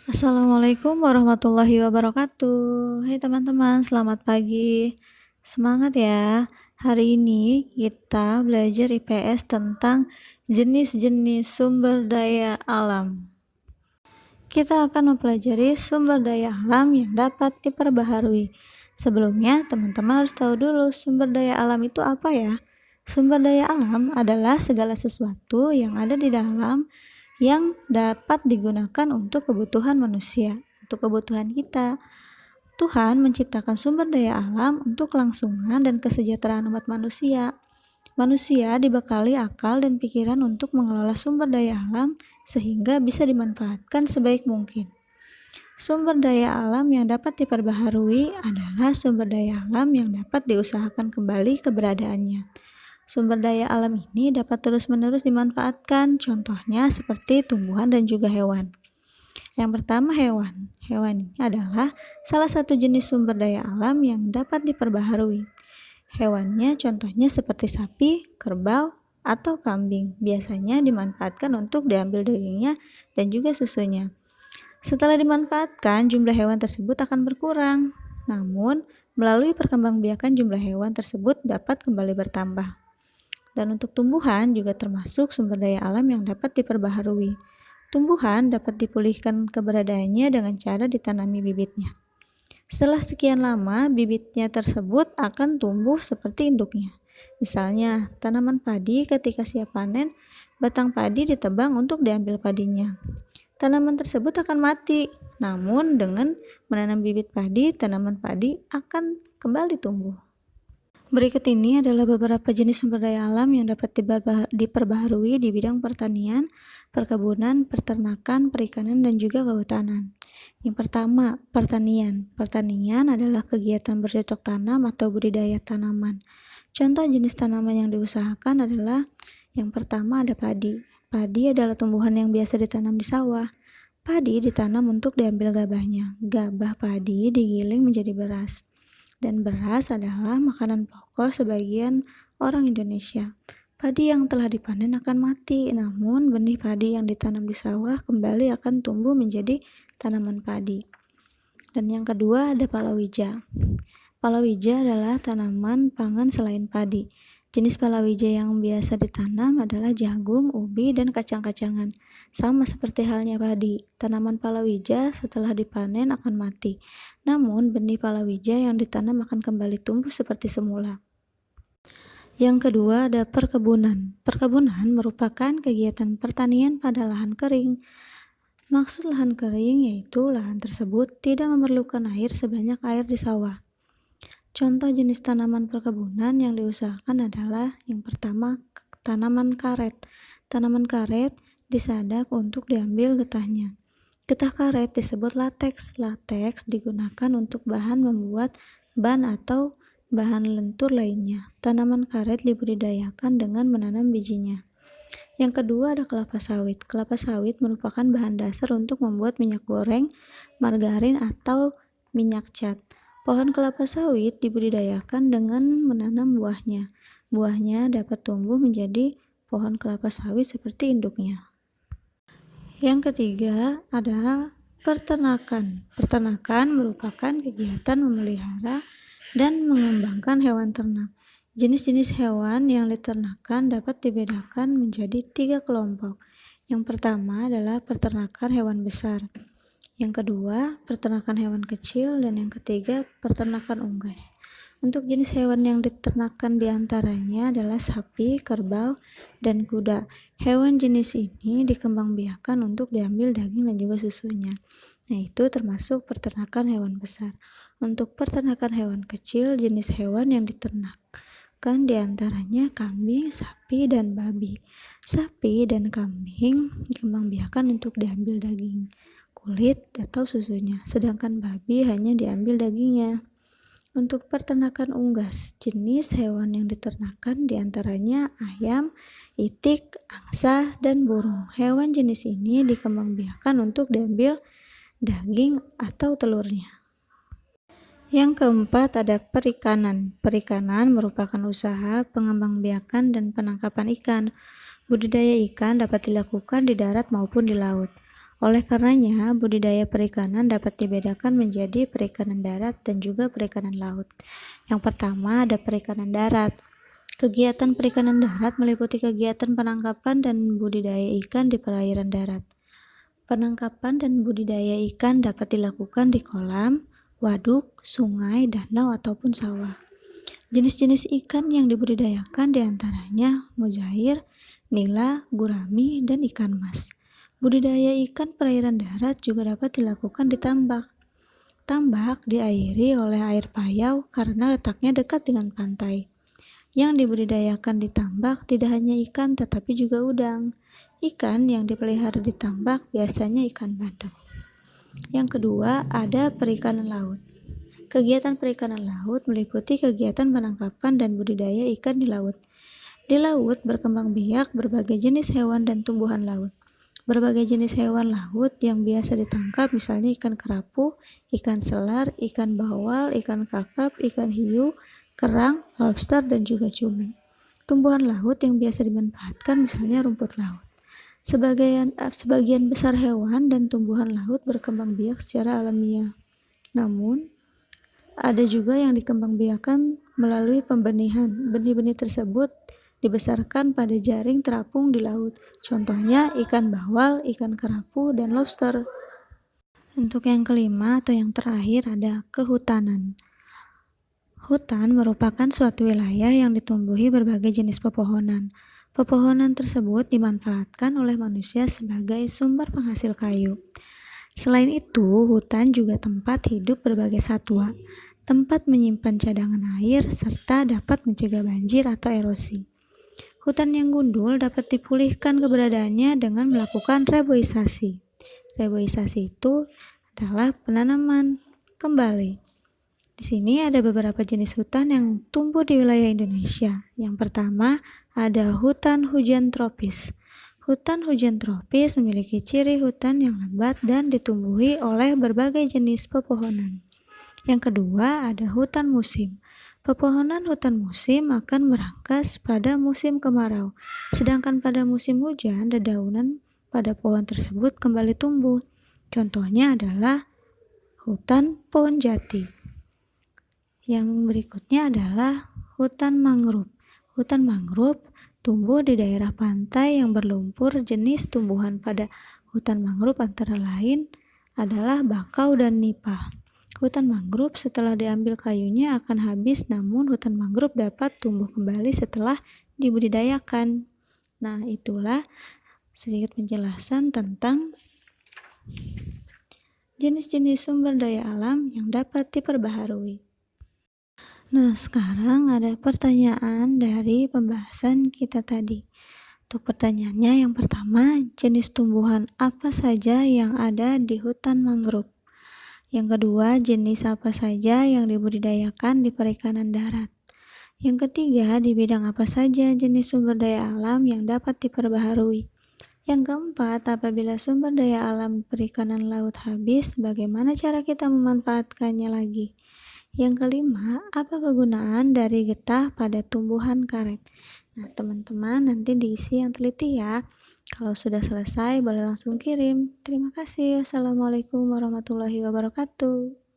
Assalamualaikum warahmatullahi wabarakatuh. Hai teman-teman, selamat pagi. Semangat ya. Hari ini kita belajar IPS tentang jenis-jenis sumber daya alam. Kita akan mempelajari sumber daya alam yang dapat diperbaharui. Sebelumnya, teman-teman harus tahu dulu sumber daya alam itu apa ya? Sumber daya alam adalah segala sesuatu yang ada di dalam yang dapat digunakan untuk kebutuhan manusia, untuk kebutuhan kita. Tuhan menciptakan sumber daya alam untuk kelangsungan dan kesejahteraan umat manusia. Manusia dibekali akal dan pikiran untuk mengelola sumber daya alam sehingga bisa dimanfaatkan sebaik mungkin. Sumber daya alam yang dapat diperbaharui adalah sumber daya alam yang dapat diusahakan kembali keberadaannya. Sumber daya alam ini dapat terus-menerus dimanfaatkan, contohnya seperti tumbuhan dan juga hewan. Yang pertama hewan. Hewan ini adalah salah satu jenis sumber daya alam yang dapat diperbaharui. Hewannya contohnya seperti sapi, kerbau, atau kambing. Biasanya dimanfaatkan untuk diambil dagingnya dan juga susunya. Setelah dimanfaatkan, jumlah hewan tersebut akan berkurang. Namun, melalui perkembangbiakan jumlah hewan tersebut dapat kembali bertambah. Dan untuk tumbuhan juga termasuk sumber daya alam yang dapat diperbaharui. Tumbuhan dapat dipulihkan keberadaannya dengan cara ditanami bibitnya. Setelah sekian lama, bibitnya tersebut akan tumbuh seperti induknya. Misalnya, tanaman padi ketika siap panen, batang padi ditebang untuk diambil padinya. Tanaman tersebut akan mati, namun dengan menanam bibit padi, tanaman padi akan kembali tumbuh. Berikut ini adalah beberapa jenis sumber daya alam yang dapat diperbaharui di bidang pertanian, perkebunan, peternakan, perikanan, dan juga kehutanan. Yang pertama, pertanian. Pertanian adalah kegiatan bercocok tanam atau budidaya tanaman. Contoh jenis tanaman yang diusahakan adalah yang pertama ada padi. Padi adalah tumbuhan yang biasa ditanam di sawah. Padi ditanam untuk diambil gabahnya. Gabah padi digiling menjadi beras. Dan beras adalah makanan pokok sebagian orang Indonesia. Padi yang telah dipanen akan mati, namun benih padi yang ditanam di sawah kembali akan tumbuh menjadi tanaman padi. Dan yang kedua ada palawija. Palawija adalah tanaman pangan selain padi. Jenis palawija yang biasa ditanam adalah jagung, ubi, dan kacang-kacangan. Sama seperti halnya padi, tanaman palawija setelah dipanen akan mati. Namun, benih palawija yang ditanam akan kembali tumbuh seperti semula. Yang kedua ada perkebunan. Perkebunan merupakan kegiatan pertanian pada lahan kering. Maksud lahan kering yaitu lahan tersebut tidak memerlukan air sebanyak air di sawah. Contoh jenis tanaman perkebunan yang diusahakan adalah yang pertama tanaman karet. Tanaman karet disadap untuk diambil getahnya. Getah karet disebut lateks. Lateks digunakan untuk bahan membuat ban atau bahan lentur lainnya. Tanaman karet dibudidayakan dengan menanam bijinya. Yang kedua ada kelapa sawit. Kelapa sawit merupakan bahan dasar untuk membuat minyak goreng, margarin, atau minyak cat. Pohon kelapa sawit dibudidayakan dengan menanam buahnya. Buahnya dapat tumbuh menjadi pohon kelapa sawit seperti induknya. Yang ketiga ada peternakan. Peternakan merupakan kegiatan memelihara dan mengembangkan hewan ternak. Jenis-jenis hewan yang diternakan dapat dibedakan menjadi 3 kelompok. Yang pertama adalah peternakan hewan besar. Yang kedua, peternakan hewan kecil, dan yang ketiga, peternakan unggas. Untuk jenis hewan yang diternakan diantaranya adalah sapi, kerbau, dan kuda. Hewan jenis ini dikembangbiakan untuk diambil daging dan juga susunya. Nah, itu termasuk peternakan hewan besar. Untuk peternakan hewan kecil, jenis hewan yang diternakan diantaranya kambing, sapi, dan babi. Sapi dan kambing dikembangbiakan untuk diambil daging, kulit, atau susunya, sedangkan babi hanya diambil dagingnya. Untuk peternakan unggas, jenis hewan yang diternakan diantaranya ayam, itik, angsa, dan burung. Hewan jenis ini dikembangbiakan untuk diambil daging atau telurnya. Yang keempat ada perikanan. Perikanan merupakan usaha pengembangbiakan dan penangkapan ikan. Budidaya ikan dapat dilakukan di darat maupun di laut. Oleh karenanya, budidaya perikanan dapat dibedakan menjadi perikanan darat dan juga perikanan laut. Yang pertama ada perikanan darat. Kegiatan perikanan darat meliputi kegiatan penangkapan dan budidaya ikan di perairan darat. Penangkapan dan budidaya ikan dapat dilakukan di kolam, waduk, sungai, danau, ataupun sawah. Jenis-jenis ikan yang dibudidayakan diantaranya mujair, nila, gurami, dan ikan mas. Budidaya ikan perairan darat juga dapat dilakukan di tambak. Tambak diairi oleh air payau karena letaknya dekat dengan pantai. Yang dibudidayakan di tambak tidak hanya ikan tetapi juga udang. Ikan yang dipelihara di tambak biasanya ikan bandeng. Yang kedua, ada perikanan laut. Kegiatan perikanan laut meliputi kegiatan penangkapan dan budidaya ikan di laut. Di laut berkembang biak berbagai jenis hewan dan tumbuhan laut. Berbagai jenis hewan laut yang biasa ditangkap misalnya ikan kerapu, ikan selar, ikan bawal, ikan kakap, ikan hiu, kerang, lobster, dan juga cumi. Tumbuhan laut yang biasa dimanfaatkan misalnya rumput laut. Sebagian besar hewan dan tumbuhan laut berkembang biak secara alamiah. Namun, ada juga yang dikembangbiakan melalui pembenihan. Benih-benih tersebut dibesarkan pada jaring terapung di laut. Contohnya ikan bawal, ikan kerapu, dan lobster. Untuk yang kelima atau yang terakhir ada kehutanan. Hutan merupakan suatu wilayah yang ditumbuhi berbagai jenis pepohonan. Pepohonan tersebut dimanfaatkan oleh manusia sebagai sumber penghasil kayu. Selain itu, hutan juga tempat hidup berbagai satwa, tempat menyimpan cadangan air, serta dapat mencegah banjir atau erosi. Hutan yang gundul dapat dipulihkan keberadaannya dengan melakukan reboisasi. Reboisasi itu adalah penanaman kembali. Di sini ada beberapa jenis hutan yang tumbuh di wilayah Indonesia. Yang pertama ada hutan hujan tropis. Hutan hujan tropis memiliki ciri hutan yang lebat dan ditumbuhi oleh berbagai jenis pepohonan. Yang kedua ada hutan musim. Pepohonan hutan musim akan berangkas pada musim kemarau, sedangkan pada musim hujan dedaunan pada pohon tersebut kembali tumbuh. Contohnya adalah hutan pohon jati. Yang berikutnya adalah hutan mangrove. Hutan mangrove tumbuh di daerah pantai yang berlumpur. Jenis tumbuhan pada hutan mangrove antara lain adalah bakau dan nipah. Hutan mangrove setelah diambil kayunya akan habis, namun hutan mangrove dapat tumbuh kembali setelah dibudidayakan. Nah, itulah sedikit penjelasan tentang jenis-jenis sumber daya alam yang dapat diperbaharui. Nah, sekarang ada pertanyaan dari pembahasan kita tadi. Untuk pertanyaannya yang pertama, jenis tumbuhan apa saja yang ada di hutan mangrove? Yang kedua, jenis apa saja yang dibudidayakan di perikanan darat? Yang ketiga, di bidang apa saja jenis sumber daya alam yang dapat diperbaharui? Yang keempat, apabila sumber daya alam perikanan laut habis, bagaimana cara kita memanfaatkannya lagi? Yang kelima, apa kegunaan dari getah pada tumbuhan karet? Nah, teman-teman nanti diisi yang teliti ya. Kalau sudah selesai, boleh langsung kirim. Terima kasih. Assalamualaikum warahmatullahi wabarakatuh.